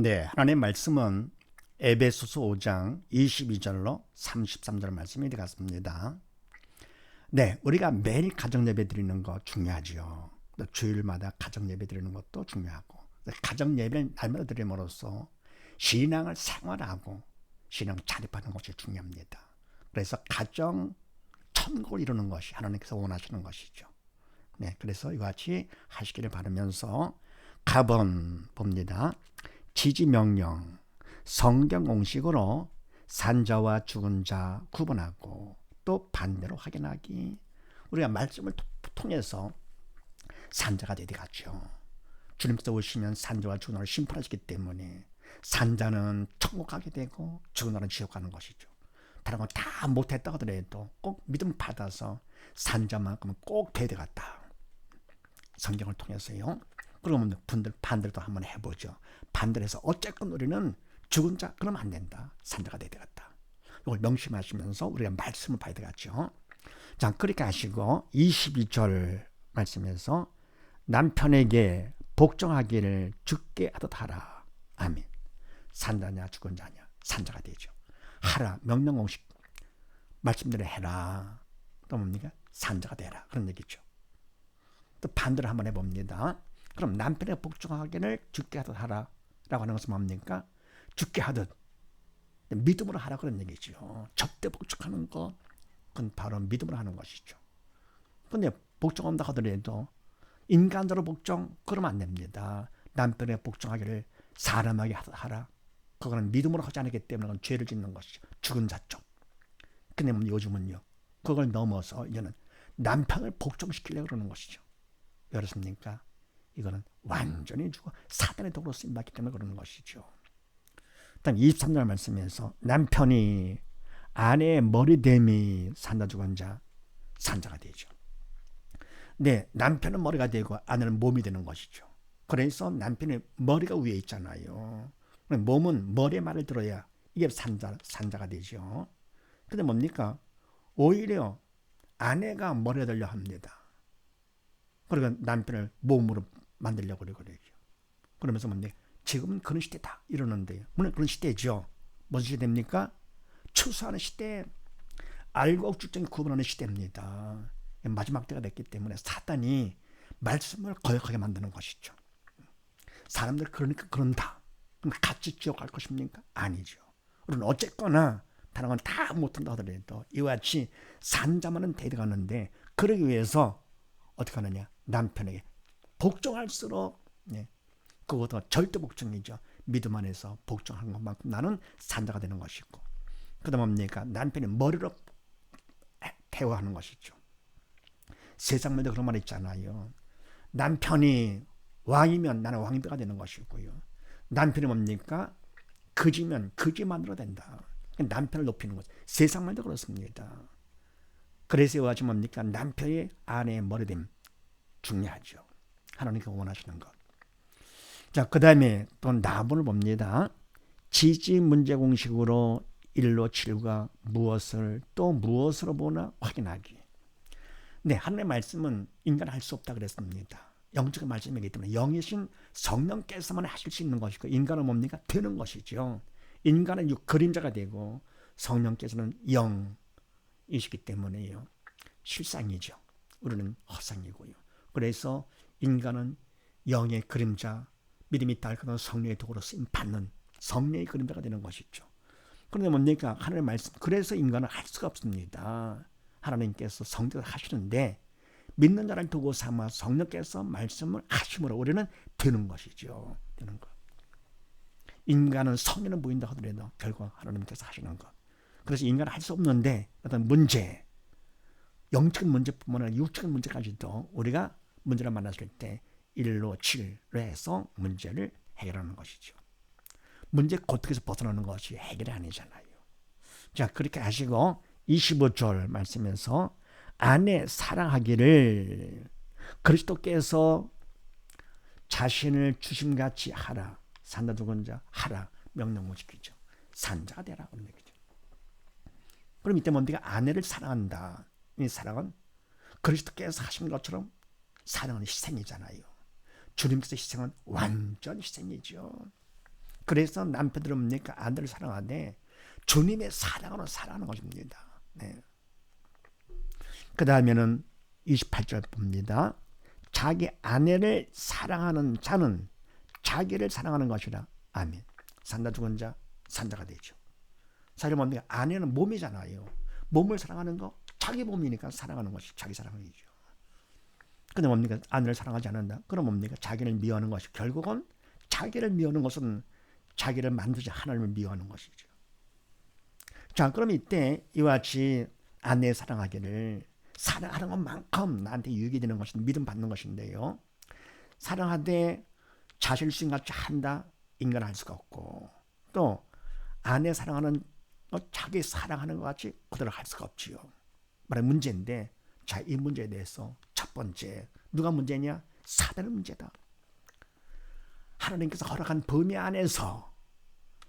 네, 하나님의 말씀은 에베소서 5장 22절로 33절 말씀이 되겠습니다. 네, 우리가 매일 가정 예배 드리는 거 중요하죠. 또 주일마다 가정 예배 드리는 것도 중요하고, 가정 예배를 날마다 드림으로써 신앙을 생활하고 신앙 자립하는 것이 중요합니다. 그래서 가정 천국을 이루는 것이 하나님께서 원하시는 것이죠. 네, 그래서 이와 같이 하시기를 바라면서 가번 봅니다. 지지 명령, 성경 공식으로 산자와 죽은 자 구분하고 또 반대로 확인하기. 우리가 말씀을 통해서 산자가 되어가죠. 주님께서 오시면 산자와 죽은 자를 심판하시기 때문에 산자는 천국 가게 되고 죽은 자는 지옥 가는 것이죠. 다른 건 다 못했다 하더라도 꼭 믿음 받아서 산자만큼은 꼭 돼야 되겠다. 성경을 통해서요. 그러면 분들 반대로 한번 해보죠. 반대로 해서 어쨌건 우리는 죽은 자 그러면 안 된다. 산자가 돼야 되겠다. 이걸 명심하시면서 우리가 말씀을 봐야 되겠죠. 자, 그렇게 하시고 22절 말씀에서 남편에게 복종하기를 주께 하듯 하라. 아멘. 산자냐 죽은 자냐 산자가 되죠. 하라 명령 공식 말씀대로 해라. 또 뭡니까? 산자가 되라. 그런 얘기죠. 또 반대로 한번 해봅니다. 그럼 남편의 복종하기를 주께 하듯 하라 라고 하는 것은 뭡니까? 주께 하듯 믿음으로 하라 그런 얘기죠. 접대 복종하는 것 그건 바로 믿음으로 하는 것이죠. 근데 복종한다 하더라도 인간적으로 복종 그러면 안 됩니다. 남편의 복종하기를 사람에게 하라. 그거는 믿음으로 하지 않기 때문에 그건 죄를 짓는 것이죠. 죽은 자 쪽. 근데 요즘은요. 그걸 넘어서 이제는 남편을 복종시키려고 그러는 것이죠. 왜 그렇습니까? 이거는 완전히 죽어 사단의 도구로 쓰임받기 때문에 그러는 것이죠. 일단 23절 말씀에서 남편이 아내의 머리됨이 산자 죽은 자 산자가 되죠. 네, 남편은 머리가 되고 아내는 몸이 되는 것이죠. 그래서 남편의 머리가 위에 있잖아요. 몸은 머리의 말을 들어야 이게 산자가 되죠. 근데 뭡니까? 오히려 아내가 머리가 되려 합니다. 그러니까 남편을 몸으로 만들려고 그러죠. 그러면서 뭡니까? 지금은 그런 시대다 이러는데요. 물론 그런 시대죠. 무슨 시대입니까? 추수하는 시대, 알고 쭉정이 구분하는 시대입니다. 마지막 때가 됐기 때문에 사단이 말씀을 거역하게 만드는 것이죠. 사람들 그러니까 그런다. 그럼 같이 지옥 갈 것입니까? 아니죠. 우리는 어쨌거나 다른 건 다 못한다 하더라도 이와 같이 산자만은 데려가는데 그러기 위해서 어떻게 하느냐? 남편에게 복종할수록 그것도 절대 복종이죠. 믿음 안에서 복종하는 것만큼 나는 산자가 되는 것이고 그 다음 뭡니까? 남편이 머리로 대화하는 것이죠. 세상마다 그런 말 있잖아요. 남편이 왕이면 나는 왕비가 되는 것이고요. 남편이 뭡니까? 그지면 그지만으로 된다. 남편을 높이는 것. 세상말도 그렇습니다. 그래서 이와 같이 뭡니까? 남편이 아내의 머리됨 중요하죠. 하나님께서 원하시는 것. 자, 그 다음에 또 나무를 봅니다. 지지 문제 공식으로 1로 7과 무엇을 또 무엇으로 보나 확인하기. 네, 하나님의 말씀은 인간은 할 수 없다 그랬습니다. 영적인 말씀이기 때문에 영이신 성령께서만 하실 수 있는 것이고 인간은 뭡니까? 되는 것이죠. 인간은 그림자가 되고 성령께서는 영이시기 때문에요. 실상이죠. 우리는 허상이고요. 그래서 인간은 영의 그림자, 믿음이 있다 할지라도 성령의 도구로 쓰임 받는 성령의 그림자가 되는 것이죠. 그런데 뭡니까? 하나님의 말씀. 그래서 인간은 할 수가 없습니다. 하나님께서 성령을 하시는데 믿는 자를 도구 삼아 성령께서 말씀을 하심으로 우리는 되는 것이죠. 되는 것. 인간은 성령은 보인다 하더라도 결국 하나님께서 하시는 것. 그래서 인간은 할 수 없는데 어떤 문제, 영적인 문제뿐만 아니라 육적인 문제까지도 우리가 문제를 만났을 때 1로 7로 해서 문제를 해결하는 것이죠. 문제 고통에서 벗어나는 것이 해결이 아니잖아요. 자, 그렇게 하시고 25절 말씀에서 아내 사랑하기를 그리스도께서 자신을 주심같이 하라. 산자 죽은 자 하라. 명령 못 지키죠. 산자가 되라. 그런 얘기죠. 그럼 이때 뭡니까? 아내를 사랑한다. 이 사랑은 그리스도께서 하신 것처럼 사랑은 희생이잖아요. 주님께서 희생은 완전 희생이죠. 그래서 남편들은 뭡니까? 아내를 사랑하되 주님의 사랑으로 사랑하는 것입니다. 네. 그 다음에는 28절 봅니다. 자기 아내를 사랑하는 자는 자기를 사랑하는 것이라. 아멘. 산다 죽은 자 산자가 되죠. 사실 뭡니까? 아내는 몸이잖아요. 몸을 사랑하는 거 자기 몸이니까 사랑하는 것이 자기 사랑이죠. 근데 뭡니까? 아내를 사랑하지 않는다. 그럼 뭡니까? 자기를 미워하는 것이 결국은 자기를 미워하는 것은 자기를 만드지 하나님을 미워하는 것이죠. 자, 그럼 이때 이와 같이 아내 사랑하기를 사랑하는 것만큼 나한테 유익이 되는 것은 믿음 받는 것인데요. 사랑하되 자실수같이 한다 인간은 할 수가 없고 또 아내 사랑하는 자기 사랑하는 것 같이 그대로 할 수가 없지요. 말의 문제인데 자, 이 문제에 대해서 첫 번째 누가 문제냐? 사단의 문제다. 하나님께서 허락한 범위 안에서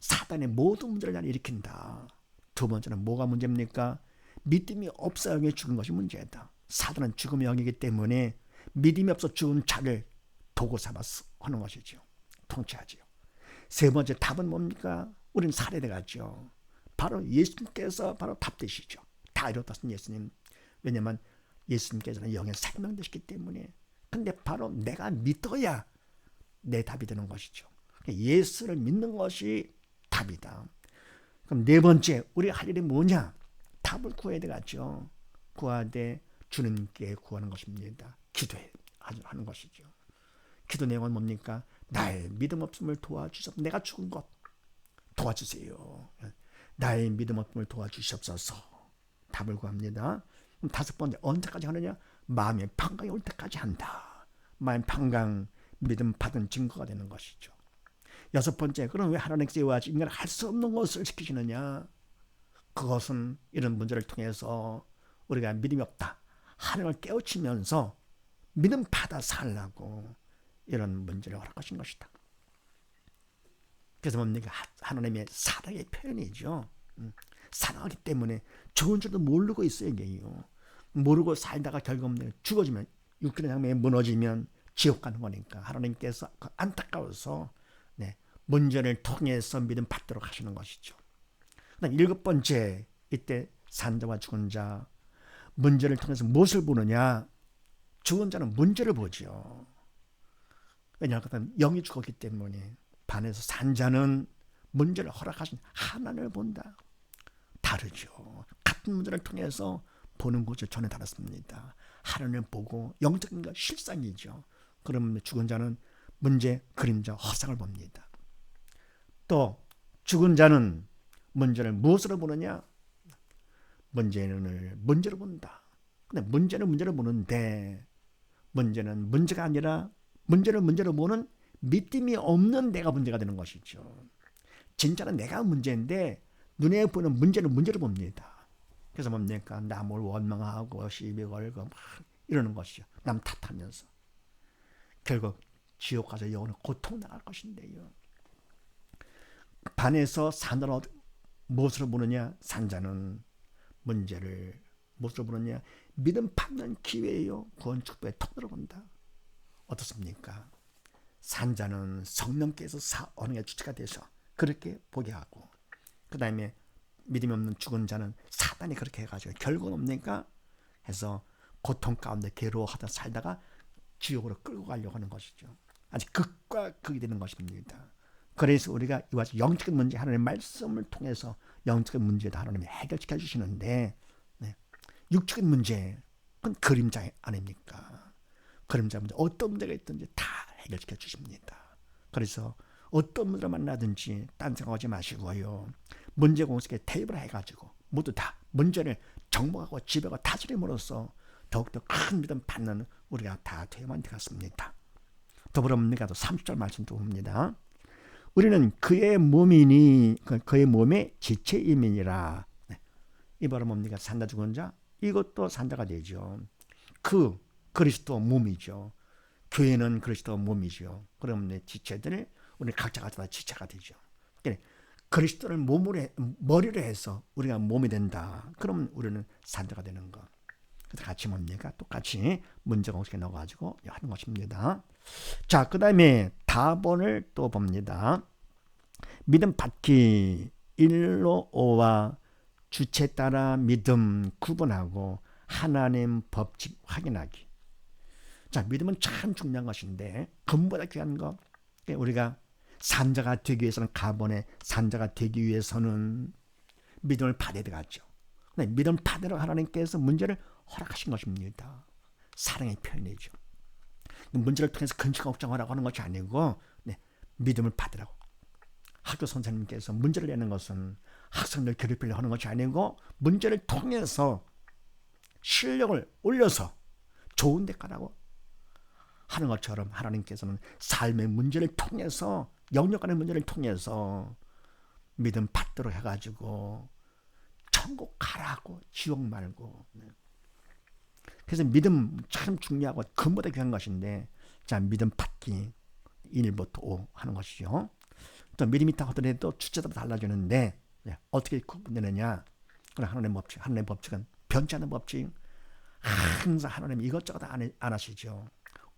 사단의 모든 문제를 일으킨다. 두 번째는 뭐가 문제입니까? 믿음이 없어 영에 죽은 것이 문제다. 사단은 죽음의 영이기 때문에 믿음이 없어 죽은 자를 도구 삼아서 하는 것이죠. 통치하지요. 세 번째 답은 뭡니까? 우리는 살해돼가죠. 바로 예수님께서 바로 답 되시죠. 다 이뤘다신 예수님. 왜냐하면 예수님께서는 영의 생명 되시기 때문에. 근데 바로 내가 믿어야 내 답이 되는 것이죠. 예수를 믿는 것이 답이다. 그럼 네 번째 우리 할 일이 뭐냐? 답을 구해야 되겠죠. 구하되 주님께 구하는 것입니다. 기도해 하는 것이죠. 기도 내용은 뭡니까? 나의 믿음 없음을 도와주셔서 내가 죽은 것 도와주세요. 나의 믿음 없음을 도와주시옵소서. 답을 구합니다. 다섯 번째 언제까지 하느냐? 마음의 평강이 올 때까지 한다. 마음의 평강 믿음 받은 증거가 되는 것이죠. 여섯 번째 그럼 왜 하나님께서 이와 같이 인간을 할 수 없는 것을 시키시느냐? 그것은 이런 문제를 통해서 우리가 믿음이 없다. 하나님을 깨우치면서 믿음 받아 살라고 이런 문제를 허락하신 것이다. 그래서 뭡니까? 하나님의 사랑의 표현이죠. 사랑하기 때문에 좋은 줄도 모르고 있어요. 이게요. 모르고 살다가 결국 죽어지면 육신의 장면에 무너지면 지옥 가는 거니까 하나님께서 안타까워서 문제를 통해서 믿음 받도록 하시는 것이죠. 그다음 일곱 번째 이때 산자와 죽은 자 문제를 통해서 무엇을 보느냐? 죽은 자는 문제를 보죠. 왜냐하면 영이 죽었기 때문에 반해서 산자는 문제를 허락하신 하나님을 본다. 다르죠. 같은 문제를 통해서 보는 곳이 전혀 다릅니다. 하나님을 보고 영적인 것 실상이죠. 그러면 죽은 자는 문제, 그림자, 허상을 봅니다. 또 죽은 자는 문제를 무엇으로 보느냐? 문제로 본다. 근데 문제를 보는데 문제는 문제가 아니라 문제로 보는 믿음이 없는 내가 문제가 되는 것이죠. 진짜는 내가 문제인데 눈에 보이는 문제를 봅니다. 그래서 뭡니까? 남을 원망하고 시비 걸고 막 이러는 것이죠. 남 탓하면서. 결국 지옥 가서 영원히 고통 당할 것인데요. 반에서 산자는 무엇으로 보느냐? 산자는 문제를 무엇으로 보느냐? 믿음 받는 기회예요. 구원 축복의 통로로 본다. 어떻습니까? 산자는 성령께서 언행의 주체가 돼서 그렇게 보게 하고 그 다음에 믿음이 없는 죽은 자는 사단이 그렇게 해가지고 결국은 뭡니까? 해서 고통 가운데 괴로워하다 살다가 지옥으로 끌고 가려고 하는 것이죠. 아직 극과 극이 되는 것입니다. 그래서 우리가 이와 같이 영적인 문제 하나님의 말씀을 통해서 영적인 문제도 하나님이 해결시켜 주시는데 육적인 문제 그건 그림자 아닙니까? 그림자 문제 어떤 문제가 있든지 다 해결시켜 주십니다. 그래서 어떤 문제를 만나든지 딴 생각하지 마시고요. 문제 공식에 테이블을 해가지고 모두 다 문제를 정복하고 지배하고 다스림으로써 더욱더 큰 믿음 받는 우리가 다 되어만 되겠습니다. 더불어 뭡니까? 또 30절 말씀도 봅니다. 우리는 그의 몸이니 그의 몸의 지체임이니라. 이 바로 뭡니까? 산자 죽은 자 이것도 산자가 되죠. 그리스도 몸이죠. 교회는 그리스도 몸이죠. 그러면 지체들 우리 각자가 다 지체가 되죠. 그리스도를 머리로 해서 우리가 몸이 된다. 그러면 우리는 산자가 되는 것. 그래서 같이 뭡니까? 똑같이 문제 공식에 넣어가지고 하는 것입니다. 자, 그 다음에 답원을 또 봅니다. 믿음 받기 1로 5와 주체 따라 믿음 구분하고 하나님 법칙 확인하기. 자, 믿음은 참 중요한 것인데 금보다 귀한 거. 우리가 산자가 되기 위해서는 가본의 산자가 되기 위해서는 믿음을 받아야 되겠죠. 믿음 받으러 하나님께서 문제를 허락하신 것입니다. 사랑의 표현이죠. 문제를 통해서 근처 걱정하라고 하는 것이 아니고 믿음을 받으라고. 학교 선생님께서 문제를 내는 것은 학생들 괴롭히려고 하는 것이 아니고 문제를 통해서 실력을 올려서 좋은 데 가라고 하는 것처럼 하나님께서는 삶의 문제를 통해서 영역간의 문제를 통해서 믿음 받도록 해가지고 천국 가라고 지옥 말고. 그래서 믿음 참 중요하고 근본에 귀한 것인데 자 믿음 받기 1부터 5 하는 것이죠. 또 믿음이 있다 하더라도 주체도 달라지는데 어떻게 구분되느냐. 하나님의 법칙, 하나님의 법칙은 변치 않는 법칙. 항상 하나님 이것저것 안 하시죠.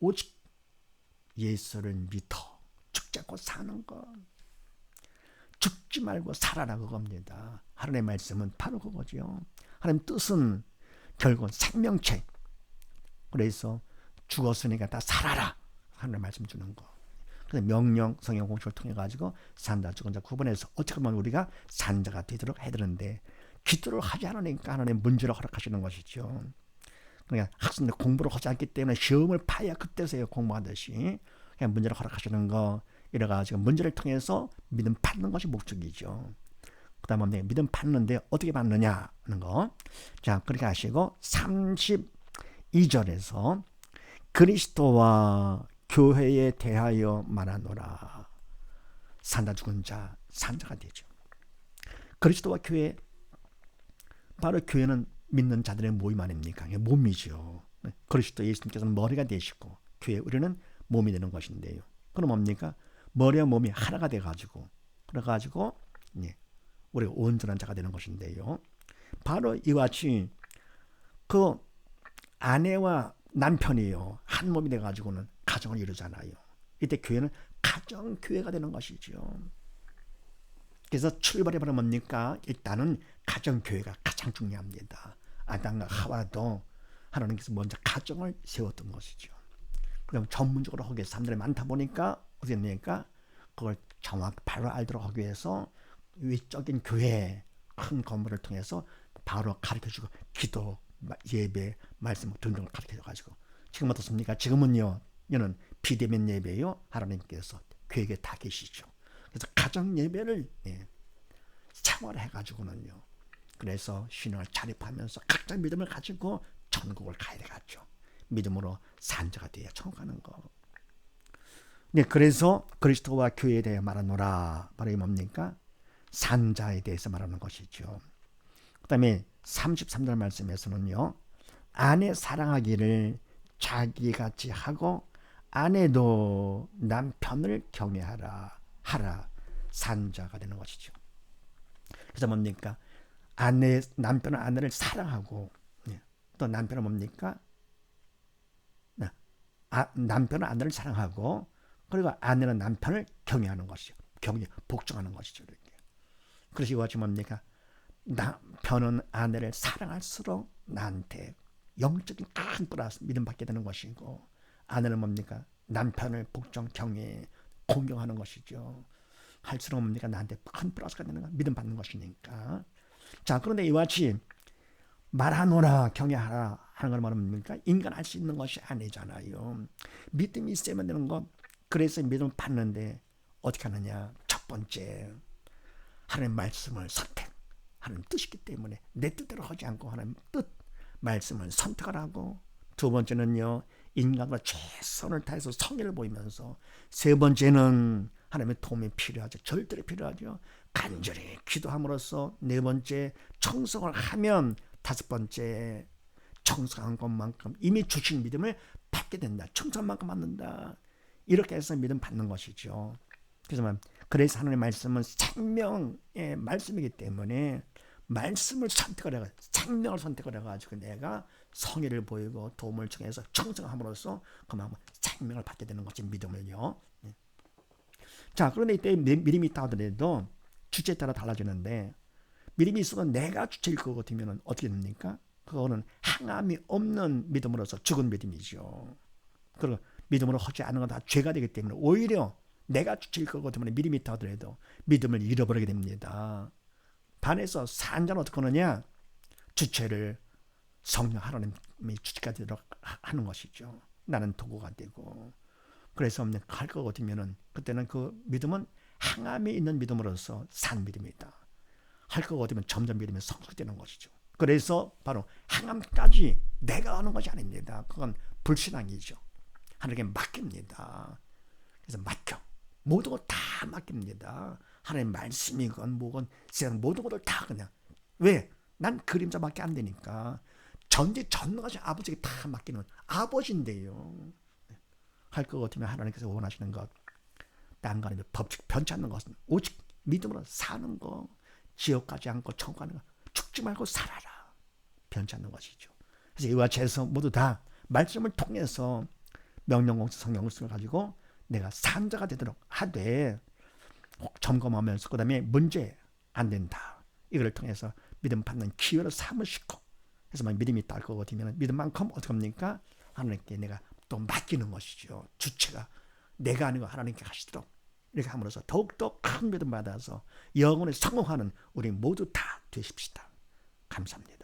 오직 예수를 믿어 죽지 않고 사는 것. 죽지 말고 살아라 그겁니다. 하나님의 말씀은 바로 그거죠. 하나님 뜻은 결국은 생명체. 그래서 죽었으니까 다 살아라. 하나님의 말씀 주는 거. 그래서 명령, 성경 공식을 통해 가지고 산자, 죽은 자 구분해서 어떻게 보면 우리가 산자가 되도록 해야 되는데 기도를 하지 않으니까 하나님 문제를 허락하시는 것이죠. 그러니까 학생들 공부를 하지 않기 때문에 시험을 봐야 그때서야 공부하듯이 그냥 문제를 허락하시는 거 이래가지고 문제를 통해서 믿음 받는 것이 목적이죠. 그 다음에 믿음 받는데 어떻게 받느냐 하는 거. 자, 그렇게 하시고 32절에서 그리스도와 교회에 대하여 말하노라. 산다 죽은 자 산자가 되죠. 그리스도와 교회, 바로 교회는 믿는 자들의 모임 아닙니까? 몸이죠. 그리스도 예수님께서는 머리가 되시고 교회 우리는 몸이 되는 것인데요. 그럼 뭡니까? 머리와 몸이 하나가 돼가지고 그래가지고 우리가 온전한 자가 되는 것인데요. 바로 이와 같이 그 아내와 남편이요 한 몸이 돼가지고는 가정을 이루잖아요. 이때 교회는 가정 교회가 되는 것이죠. 그래서 출발이 바로 뭡니까? 일단은 가정 교회가 가장 중요합니다. 아담과 하와도 하나님께서 먼저 가정을 세웠던 것이죠. 그럼 전문적으로 하기 위해서 사람들이 많다 보니까 어떻게 됩니까? 그걸 정확히 바로 알도록 하기 위해서 외적인 교회 큰 건물을 통해서 바로 가르쳐주고 기도, 예배, 말씀 등등을 가르쳐줘가지고 지금 어떻습니까? 지금은요 이는 비대면 예배요 하나님께서 교회에 다 계시죠. 그래서 가정 예배를 생활해가지고는요. 그래서 신앙을 자립하면서 각자 믿음을 가지고 천국을 가야 되겠죠. 믿음으로 산자가 되어야 천국 가는 거. 그래서 그리스도와 교회에 대해 말하노라. 바로 이 뭡니까? 산자에 대해서 말하는 것이죠. 그 다음에 33절 말씀에서는요. 아내 사랑하기를 자기같이 하고 아내도 남편을 경외하라. 하라. 산자가 되는 것이죠. 그래서 뭡니까? 남편은 아내를 사랑하고 또 남편은 뭡니까? 남편은 아내를 사랑하고 그리고 아내는 남편을 경외하는 것이죠. 복종하는 것이죠. 이렇게. 그래서 이와 같이 뭡니까? 남편은 아내를 사랑할수록 나한테 영적인 큰 플러스 믿음 받게 되는 것이고 아내는 뭡니까? 남편을 복종, 경외, 공경하는 것이죠. 할수록 뭡니까? 나한테 큰 플러스가 되는 거 믿음 받는 것이니까. 자, 그런데 이와 같이 말하노라 경외하라 하는 걸 말합니까? 인간 할 수 있는 것이 아니잖아요. 믿음이 있어야만 되는 것. 그래서 믿음을 받는데 어떻게 하느냐? 첫 번째 하나님 말씀을 선택. 하나님 뜻이기 때문에 내 뜻대로 하지 않고 하나님 뜻 말씀을 선택을 하고 두 번째는요. 인간과 최선을 다해서 성의를 보이면서 세 번째는 하나님의 도움이 필요하죠. 절대로 필요하죠. 간절히 기도함으로써 네 번째 청성을 하면 다섯 번째 청성한 것만큼 이미 주신 믿음을 받게 된다. 청성한 만큼 받는다. 이렇게 해서 믿음 받는 것이죠. 그래서 하나님의 말씀은 생명의 말씀이기 때문에 말씀을 선택을 해가지고 생명을 선택을 해가지고 내가 성의를 보이고 도움을 청해서 청성함으로써 그만큼 생명을 받게 되는 것이 믿음을요. 자, 그런데 이때 믿음이 있다 하더라도 주체에 따라 달라지는데, 믿음이 있어도 내가 주체일 것 같으면 어떻게 됩니까? 그거는 항암이 없는 믿음으로서 죽은 믿음이죠. 그리고 믿음으로 하지 않은 건 다 죄가 되기 때문에 오히려 내가 주체일 것 같으면 믿음이 있다 하더라도 믿음을 잃어버리게 됩니다. 반해서 산자는 어떻게 하느냐? 주체를 성령 하나님이 주체가 되도록 하는 것이죠. 나는 도구가 되고. 그래서 할 것 같으면은 그때는 그 믿음은 항암이 있는 믿음으로서 산 믿음이다. 할 것 같으면 점점 믿음이 성숙되는 것이죠. 그래서 바로 항암까지 내가 하는 것이 아닙니다. 그건 불신앙이죠. 하나님께 맡깁니다. 그래서 맡겨. 모든 걸 다 맡깁니다. 하나님 말씀이건 뭐건 세상 모든 것을 다 그냥. 왜? 난 그림자밖에 안 되니까. 전지전능하신 아버지에게 다 맡기는 아버지인데요. 할 것 같으면 하나님께서 원하시는 것, 딴 거는 법칙 변치 않는 것은 오직 믿음으로 사는 거, 지옥 가지 않고 천국 가는 거, 죽지 말고 살아라. 변치 않는 것이죠. 그래서 이와 죄에서 모두 다 말씀을 통해서 명령공수 성령을 가지고 내가 산자가 되도록 하되 점검하면서 그 다음에 문제 안 된다. 이걸 통해서 믿음 받는 기회를 삼으시고 그래서 믿음이 있다 할 것 같으면 믿음만큼 어떻게 합니까? 하나님께 내가 또 맡기는 것이죠. 주체가 내가 아니고 하나님께 하시도록 이렇게 함으로써 더욱더 큰 믿음 받아서 영혼에 성공하는 우리 모두 다 되십시다. 감사합니다.